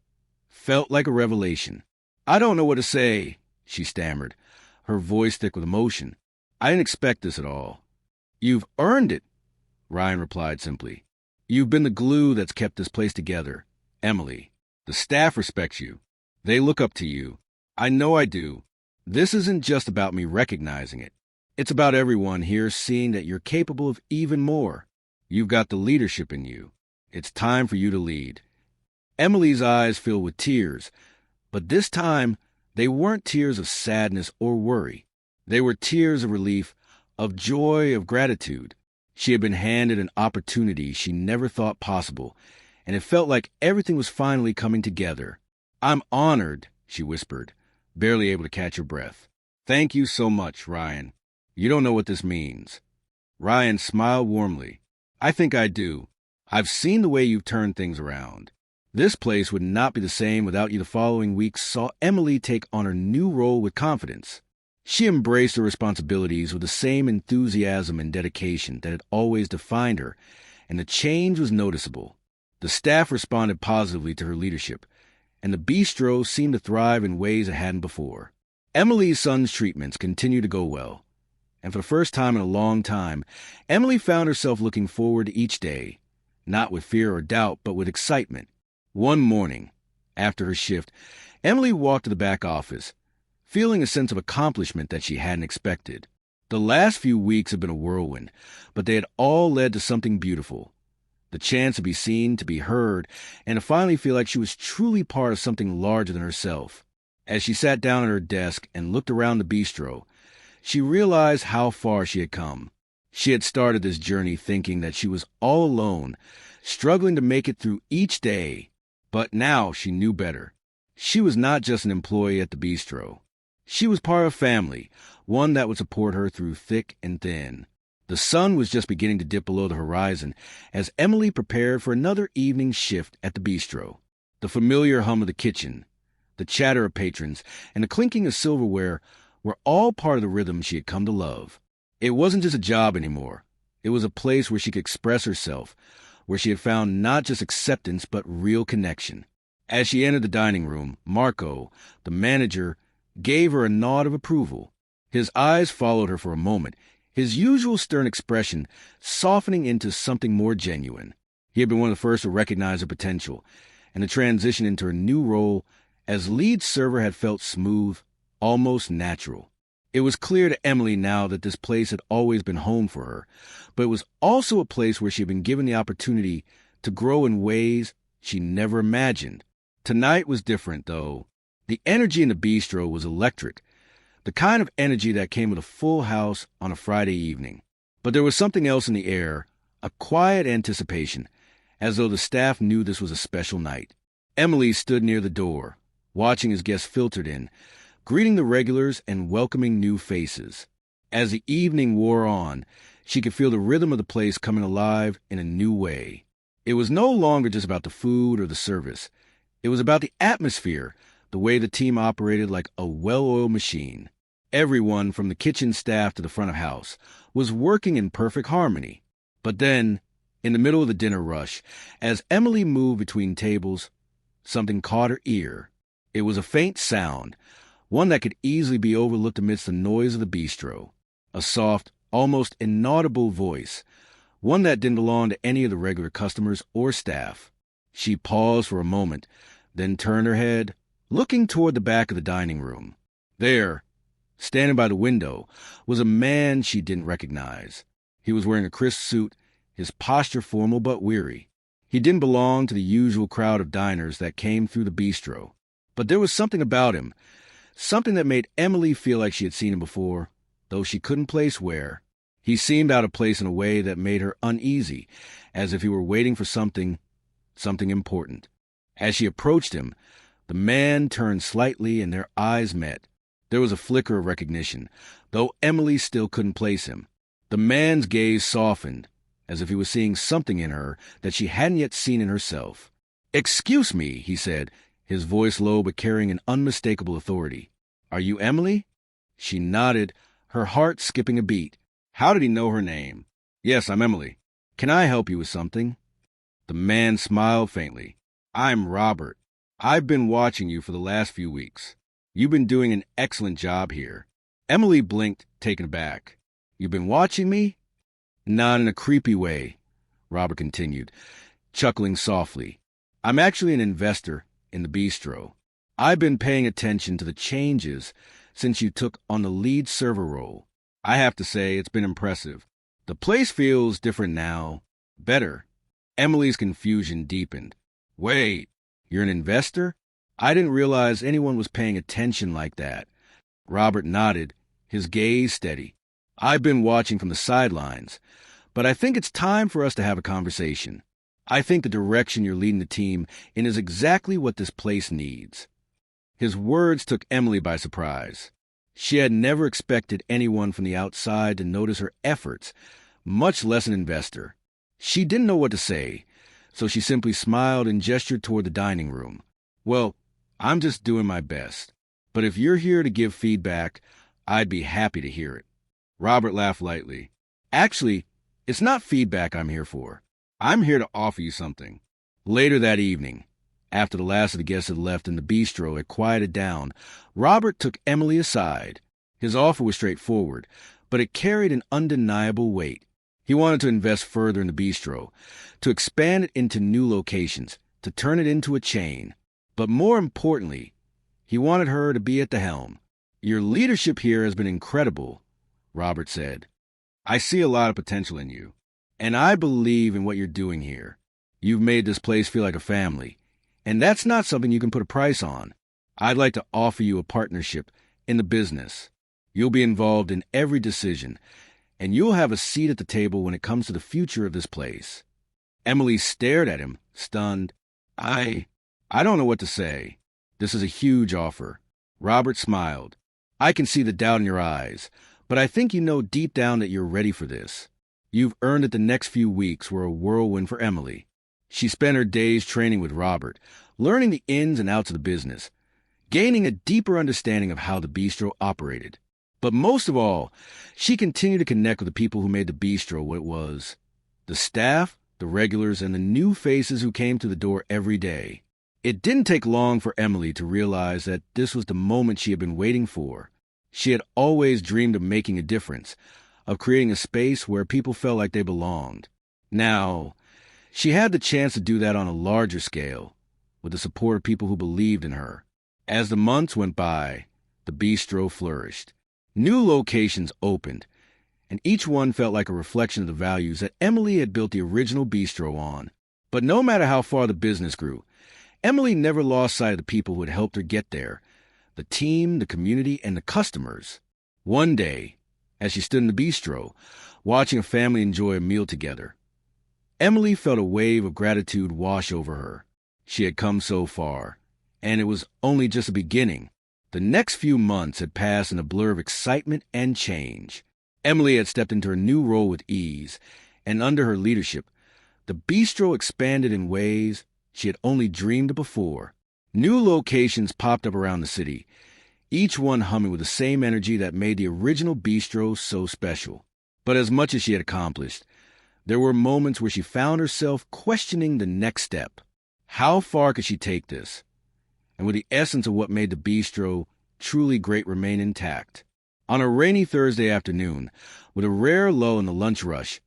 felt like a revelation. "I don't know what to say," she stammered, her voice thick with emotion. "I didn't expect this at all." "You've earned it," Ryan replied simply. "You've been the glue that's kept this place together. Emily, the staff respects you. They look up to you. I know I do. This isn't just about me recognizing it. It's about everyone here seeing that you're capable of even more. You've got the leadership in you. It's time for you to lead." Emily's eyes filled with tears, but this time they weren't tears of sadness or worry. They were tears of relief, of joy, of gratitude. She had been handed an opportunity she never thought possible, and it felt like everything was finally coming together. "I'm honored," she whispered, barely able to catch her breath. "Thank you so much, Ryan. You don't know what this means." Ryan smiled warmly. "I think I do. I've seen the way you've turned things around. This place would not be the same without you." The following weeks saw Emily take on her new role with confidence. She embraced her responsibilities with the same enthusiasm and dedication that had always defined her, and the change was noticeable. The staff responded positively to her leadership, and the bistro seemed to thrive in ways it hadn't before. Emily's son's treatments continued to go well, and for the first time in a long time, Emily found herself looking forward to each day, not with fear or doubt, but with excitement. One morning, after her shift, Emily walked to the back office, feeling a sense of accomplishment that she hadn't expected. The last few weeks had been a whirlwind, but they had all led to something beautiful. The chance to be seen, to be heard, and to finally feel like she was truly part of something larger than herself. As she sat down at her desk and looked around the bistro, she realized how far she had come. She had started this journey thinking that she was all alone, struggling to make it through each day. But now she knew better. She was not just an employee at the bistro. She was part of a family, one that would support her through thick and thin. The sun was just beginning to dip below the horizon as Emily prepared for another evening shift at the bistro. The familiar hum of the kitchen, the chatter of patrons, and the clinking of silverware were all part of the rhythm she had come to love. It wasn't just a job anymore. It was a place where she could express herself, where she had found not just acceptance but real connection. As she entered the dining room, Marco, the manager, gave her a nod of approval. His eyes followed her for a moment, his usual stern expression softening into something more genuine. He had been one of the first to recognize her potential, and the transition into her new role as lead server had felt smooth, almost natural. It was clear to Emily now that this place had always been home for her, but it was also a place where she had been given the opportunity to grow in ways she never imagined. Tonight was different, though. The energy in the bistro was electric, the kind of energy that came with a full house on a Friday evening. But there was something else in the air, a quiet anticipation, as though the staff knew this was a special night. Emily stood near the door, watching as guests filtered in, greeting the regulars and welcoming new faces. As the evening wore on, she could feel the rhythm of the place coming alive in a new way. It was no longer just about the food or the service. It was about the atmosphere, the way the team operated like a well-oiled machine. Everyone, from the kitchen staff to the front of house, was working in perfect harmony. But then, in the middle of the dinner rush, as Emily moved between tables, something caught her ear. It was a faint sound, one that could easily be overlooked amidst the noise of the bistro. A soft, almost inaudible voice, one that didn't belong to any of the regular customers or staff. She paused for a moment, then turned her head, looking toward the back of the dining room. There, standing by the window, was a man she didn't recognize. He was wearing a crisp suit, his posture formal but weary. He didn't belong to the usual crowd of diners that came through the bistro. But there was something about him, something that made Emily feel like she had seen him before, though she couldn't place where. He seemed out of place in a way that made her uneasy, as if he were waiting for something important. As she approached him, the man turned slightly and their eyes met. There was a flicker of recognition, though Emily still couldn't place him. The man's gaze softened, as if he was seeing something in her that she hadn't yet seen in herself. "Excuse me," he said, his voice low but carrying an unmistakable authority. "Are you Emily?" She nodded, her heart skipping a beat. How did he know her name? "Yes, I'm Emily. Can I help you with something?" The man smiled faintly. "I'm Robert. I've been watching you for the last few weeks. You've been doing an excellent job here." Emily blinked, taken aback. "You've been watching me?" "Not in a creepy way," Robert continued, chuckling softly. "I'm actually an investor in the bistro. I've been paying attention to the changes since you took on the lead server role. I have to say, it's been impressive. The place feels different now. Better." Emily's confusion deepened. "Wait, you're an investor? I didn't realize anyone was paying attention like that." Robert nodded, his gaze steady. "I've been watching from the sidelines, but I think it's time for us to have a conversation. I think the direction you're leading the team in is exactly what this place needs." His words took Emily by surprise. She had never expected anyone from the outside to notice her efforts, much less an investor. She didn't know what to say, so she simply smiled and gestured toward the dining room. "Well, I'm just doing my best. But if you're here to give feedback, I'd be happy to hear it." Robert laughed lightly. "Actually, it's not feedback I'm here for. I'm here to offer you something." Later that evening, after the last of the guests had left and the bistro had quieted down, Robert took Emily aside. His offer was straightforward, but it carried an undeniable weight. He wanted to invest further in the bistro, to expand it into new locations, to turn it into a chain. But more importantly, he wanted her to be at the helm. "Your leadership here has been incredible," Robert said. "I see a lot of potential in you, and I believe in what you're doing here. You've made this place feel like a family, and that's not something you can put a price on. I'd like to offer you a partnership in the business. You'll be involved in every decision, and you'll have a seat at the table when it comes to the future of this place." Emily stared at him, stunned. I don't know what to say. This is a huge offer." Robert smiled. "I can see the doubt in your eyes, but I think you know deep down that you're ready for this. You've earned it. The next few weeks were a whirlwind for Emily. She spent her days training with Robert, learning the ins and outs of the business, gaining a deeper understanding of how the bistro operated. But most of all, she continued to connect with the people who made the bistro what it was. The staff, the regulars, and the new faces who came to the door every day. It didn't take long for Emily to realize that this was the moment she had been waiting for. She had always dreamed of making a difference, of creating a space where people felt like they belonged. Now, she had the chance to do that on a larger scale, with the support of people who believed in her. As the months went by, the bistro flourished. New locations opened, and each one felt like a reflection of the values that Emily had built the original bistro on. But no matter how far the business grew, Emily never lost sight of the people who had helped her get there, the team, the community, and the customers. One day, as she stood in the bistro, watching a family enjoy a meal together, Emily felt a wave of gratitude wash over her. She had come so far, and it was only just the beginning. The next few months had passed in a blur of excitement and change. Emily had stepped into her new role with ease, and under her leadership, the bistro expanded in ways she had only dreamed of before. New locations popped up around the city, each one humming with the same energy that made the original bistro so special. But as much as she had accomplished, there were moments where she found herself questioning the next step. How far could she take this? And would the essence of what made the bistro truly great remain intact? On a rainy Thursday afternoon, with a rare lull in the lunch rush,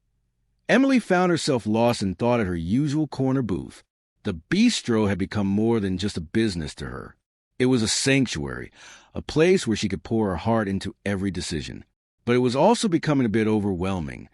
Emily found herself lost in thought at her usual corner booth. The bistro had become more than just a business to her. It was a sanctuary, a place where she could pour her heart into every decision. But it was also becoming a bit overwhelming,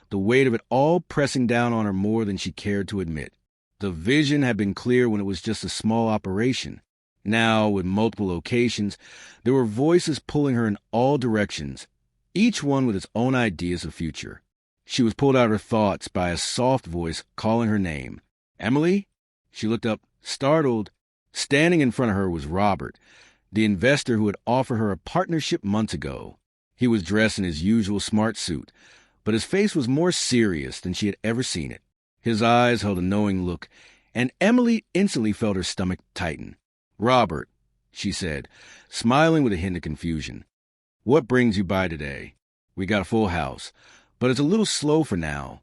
the weight of it all pressing down on her more than she cared to admit. The vision had been clear when it was just a small operation. Now, with multiple locations, there were voices pulling her in all directions, each one with its own ideas of future. She was pulled out of her thoughts by a soft voice calling her name. "Emily?" She looked up, startled. Standing in front of her was Robert, the investor who had offered her a partnership months ago. He was dressed in his usual smart suit, but his face was more serious than she had ever seen it. His eyes held a knowing look, and Emily instantly felt her stomach tighten. "Robert," she said, smiling with a hint of confusion, "what brings you by today? We got a full house, but it's a little slow for now."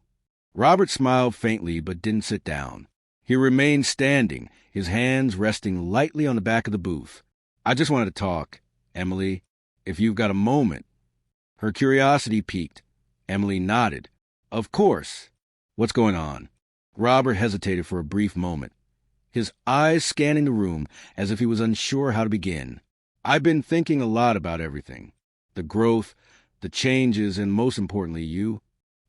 Robert smiled faintly but didn't sit down. He remained standing, his hands resting lightly on the back of the booth. "I just wanted to talk, Emily, if you've got a moment." Her curiosity piqued. Emily nodded. "Of course. What's going on?" Robert hesitated for a brief moment, his eyes scanning the room as if he was unsure how to begin. "I've been thinking a lot about everything. The growth, the changes, and most importantly, you."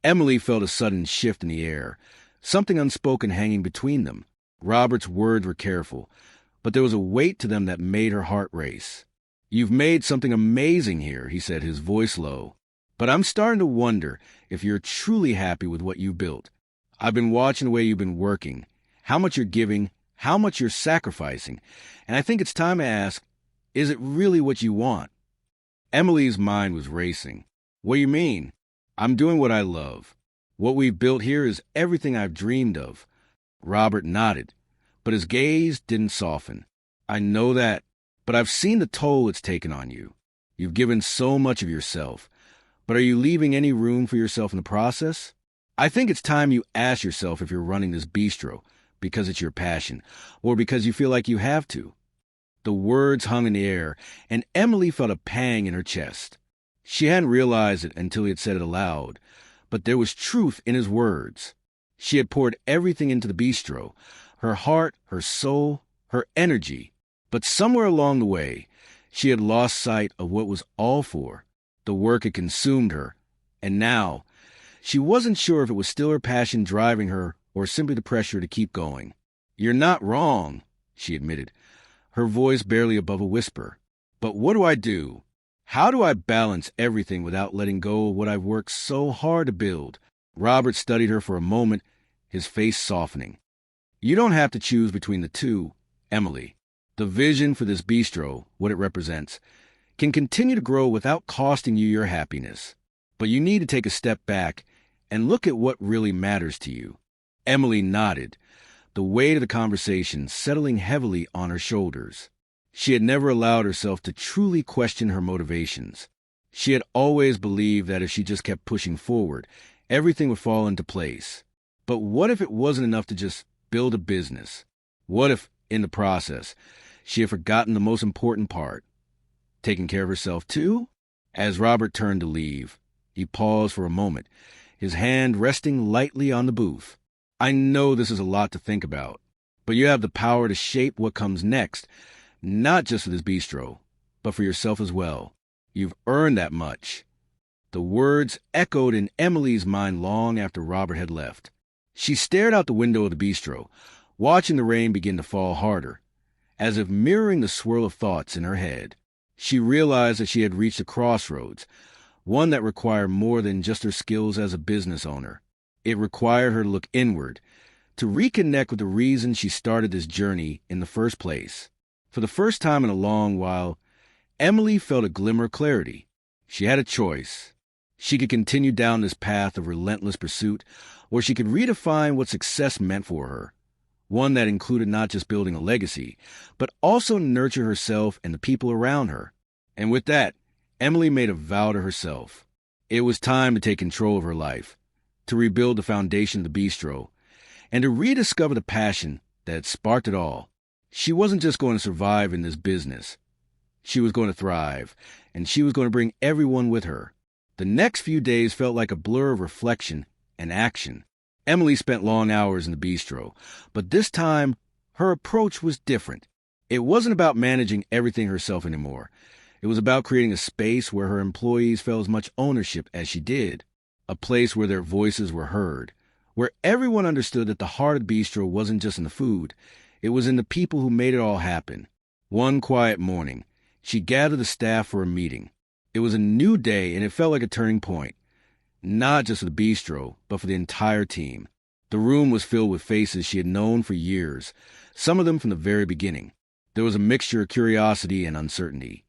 Emily felt a sudden shift in the air, something unspoken hanging between them. Robert's words were careful, but there was a weight to them that made her heart race. "You've made something amazing here," he said, his voice low. "But I'm starting to wonder if you're truly happy with what you built. I've been watching the way you've been working, how much you're giving, how much you're sacrificing, and I think it's time to ask, is it really what you want?" Emily's mind was racing. "What do you mean?" "I'm doing what I love. What we've built here is everything I've dreamed of." Robert nodded, but his gaze didn't soften. "I know that, but I've seen the toll it's taken on you. You've given so much of yourself, but are you leaving any room for yourself in the process? I think it's time you ask yourself if you're running this bistro because it's your passion, or because you feel like you have to." The words hung in the air, and Emily felt a pang in her chest. She hadn't realized it until he had said it aloud, but there was truth in his words. She had poured everything into the bistro, her heart, her soul, her energy. But somewhere along the way, she had lost sight of what was all for. The work had consumed her, and now she wasn't sure if it was still her passion driving her or simply the pressure to keep going. "You're not wrong," she admitted, her voice barely above a whisper. "But what do I do? How do I balance everything without letting go of what I've worked so hard to build?" Robert studied her for a moment, his face softening. "You don't have to choose between the two, Emily. The vision for this bistro, what it represents, can continue to grow without costing you your happiness. But you need to take a step back and look at what really matters to you." Emily nodded, the weight of the conversation settling heavily on her shoulders. She had never allowed herself to truly question her motivations. She had always believed that if she just kept pushing forward, everything would fall into place. But what if it wasn't enough to just build a business? What if, in the process, she had forgotten the most important part? Taking care of herself, too? As Robert turned to leave, he paused for a moment, his hand resting lightly on the booth. "I know this is a lot to think about, but you have the power to shape what comes next, not just for this bistro, but for yourself as well. You've earned that much." The words echoed in Emily's mind long after Robert had left. She stared out the window of the bistro, watching the rain begin to fall harder, as if mirroring the swirl of thoughts in her head. She realized that she had reached a crossroads, one that required more than just her skills as a business owner. It required her to look inward, to reconnect with the reason she started this journey in the first place. For the first time in a long while, Emily felt a glimmer of clarity. She had a choice. She could continue down this path of relentless pursuit, or she could redefine what success meant for her. One that included not just building a legacy, but also nurture herself and the people around her. And with that, Emily made a vow to herself. It was time to take control of her life, to rebuild the foundation of the bistro, and to rediscover the passion that had sparked it all. She wasn't just going to survive in this business. She was going to thrive, and she was going to bring everyone with her. The next few days felt like a blur of reflection and action. Emily spent long hours in the bistro, but this time her approach was different. It wasn't about managing everything herself anymore. It was about creating a space where her employees felt as much ownership as she did, a place where their voices were heard, where everyone understood that the heart of the bistro wasn't just in the food, it was in the people who made it all happen. One quiet morning, she gathered the staff for a meeting. It was a new day, and it felt like a turning point, not just for the bistro, but for the entire team. The room was filled with faces she had known for years, some of them from the very beginning. There was a mixture of curiosity and uncertainty.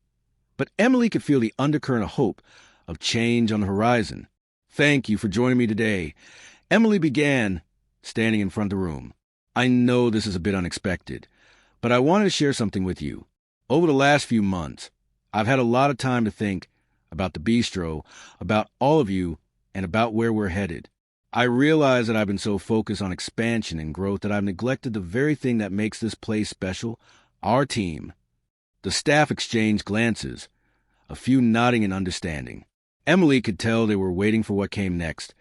But Emily could feel the undercurrent of hope, of change on the horizon. Thank you for joining me today. Emily began, standing in front of the room. I know this is a bit unexpected, but I wanted to share something with you. Over the last few months, I've had a lot of time to think about the bistro, about all of you, and about where we're headed. I realize that I've been so focused on expansion and growth that I've neglected the very thing that makes this place special, our team. The staff exchanged glances, a few nodding in understanding. Emily could tell they were waiting for what came next,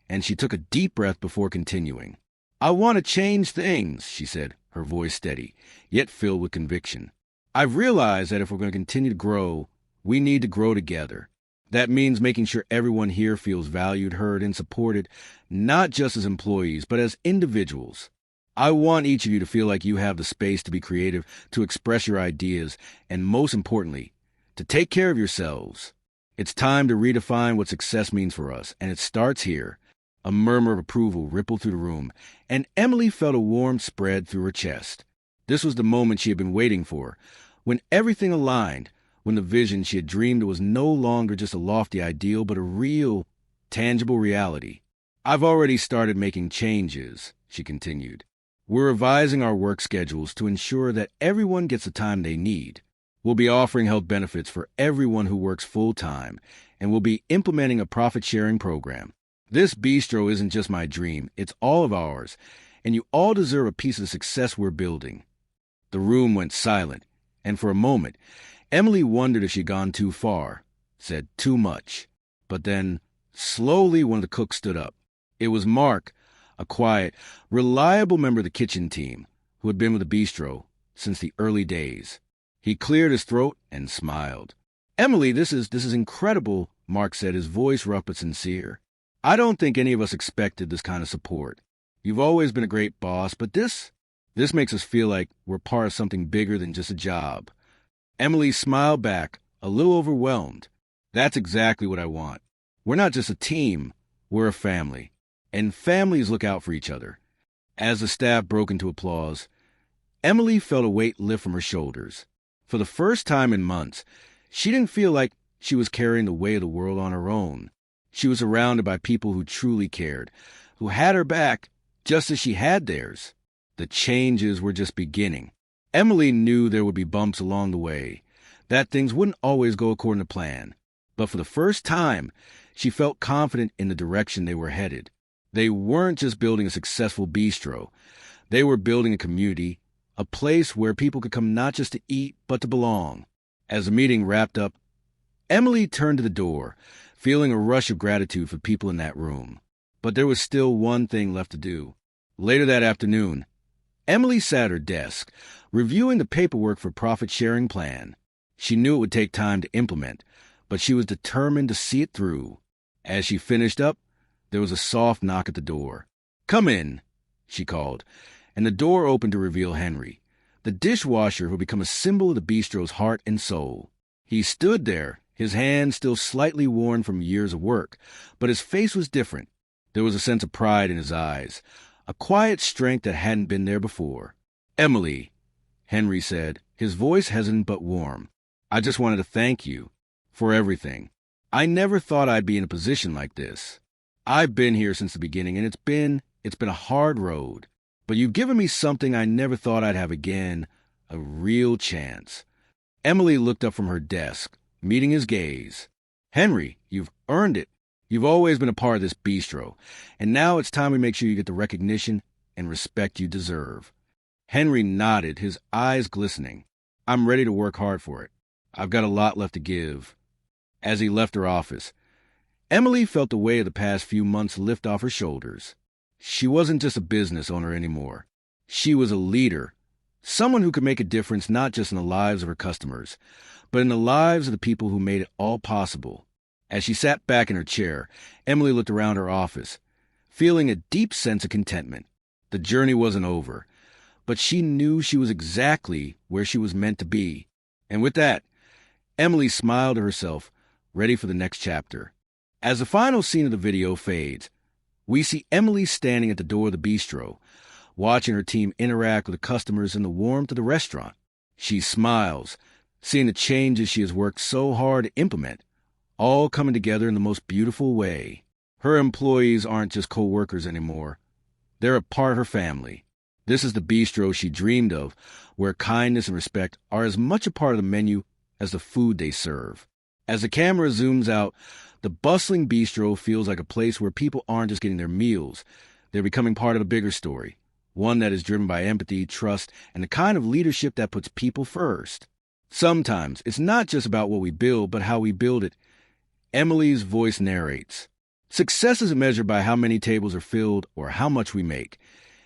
and she took a deep breath before continuing. I want to change things, she said, her voice steady, yet filled with conviction. I've realized that if we're going to continue to grow, we need to grow together. That means making sure everyone here feels valued, heard, and supported, not just as employees, but as individuals. I want each of you to feel like you have the space to be creative, to express your ideas, and most importantly, to take care of yourselves. It's time to redefine what success means for us, and it starts here. A murmur of approval rippled through the room, and Emily felt a warmth spread through her chest. This was the moment she had been waiting for, when everything aligned, when the vision she had dreamed was no longer just a lofty ideal, but a real, tangible reality. I've already started making changes, she continued. We're revising our work schedules to ensure that everyone gets the time they need. We'll be offering health benefits for everyone who works full-time, and we'll be implementing a profit-sharing program. This bistro isn't just my dream, it's all of ours, and you all deserve a piece of the success we're building. The room went silent, and for a moment, Emily wondered if she'd gone too far, said too much. But then, slowly, one of the cooks stood up. It was Mark, a quiet, reliable member of the kitchen team, who had been with the bistro since the early days. He cleared his throat and smiled. Emily, this is incredible, Mark said, his voice rough but sincere. I don't think any of us expected this kind of support. You've always been a great boss, but this makes us feel like we're part of something bigger than just a job. Emily smiled back, a little overwhelmed. That's exactly what I want. We're not just a team, we're a family. And families look out for each other. As the staff broke into applause, Emily felt a weight lift from her shoulders. For the first time in months, she didn't feel like she was carrying the weight of the world on her own. She was surrounded by people who truly cared, who had her back just as she had theirs. The changes were just beginning. Emily knew there would be bumps along the way, that things wouldn't always go according to plan. But for the first time, she felt confident in the direction they were headed. They weren't just building a successful bistro. They were building a community, a place where people could come not just to eat, but to belong. As the meeting wrapped up, Emily turned to the door, feeling a rush of gratitude for people in that room. But there was still one thing left to do. Later that afternoon, Emily sat at her desk, reviewing the paperwork for profit-sharing plan. She knew it would take time to implement, but she was determined to see it through. As she finished up, there was a soft knock at the door. "Come in," she called, and the door opened to reveal Henry, the dishwasher who had become a symbol of the bistro's heart and soul. He stood there, his hands still slightly worn from years of work, but his face was different. There was a sense of pride in his eyes, a quiet strength that hadn't been there before. "Emily," Henry said, his voice hesitant but warm, "I just wanted to thank you for everything. I never thought I'd be in a position like this. I've been here since the beginning, and it's been a hard road. But you've given me something I never thought I'd have again, a real chance." Emily looked up from her desk, meeting his gaze. "Henry, you've earned it. You've always been a part of this bistro, and now it's time we make sure you get the recognition and respect you deserve." Henry nodded, his eyes glistening. "I'm ready to work hard for it. I've got a lot left to give." As he left her office, Emily felt the weight of the past few months lift off her shoulders. She wasn't just a business owner anymore. She was a leader, someone who could make a difference not just in the lives of her customers, but in the lives of the people who made it all possible. As she sat back in her chair, Emily looked around her office, feeling a deep sense of contentment. The journey wasn't over, but she knew she was exactly where she was meant to be. And with that, Emily smiled to herself, ready for the next chapter. As the final scene of the video fades, we see Emily standing at the door of the bistro, watching her team interact with the customers in the warmth of the restaurant. She smiles, seeing the changes she has worked so hard to implement, all coming together in the most beautiful way. Her employees aren't just co-workers anymore. They're a part of her family. This is the bistro she dreamed of, where kindness and respect are as much a part of the menu as the food they serve. As the camera zooms out, the bustling bistro feels like a place where people aren't just getting their meals. They're becoming part of a bigger story, one that is driven by empathy, trust, and the kind of leadership that puts people first. Sometimes it's not just about what we build, but how we build it. Emily's voice narrates. Success isn't measured by how many tables are filled or how much we make.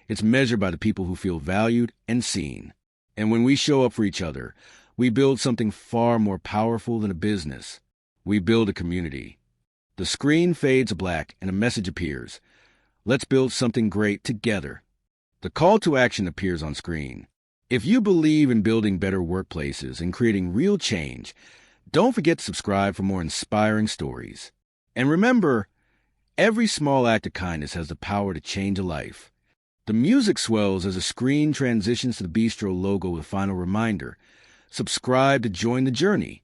It's measured by the people who feel valued and seen. And when we show up for each other, we build something far more powerful than a business. We build a community. The screen fades black and a message appears. Let's build something great together. The call to action appears on screen. If you believe in building better workplaces and creating real change, don't forget to subscribe for more inspiring stories. And remember, every small act of kindness has the power to change a life. The music swells as the screen transitions to the bistro logo with a final reminder. Subscribe to join the journey.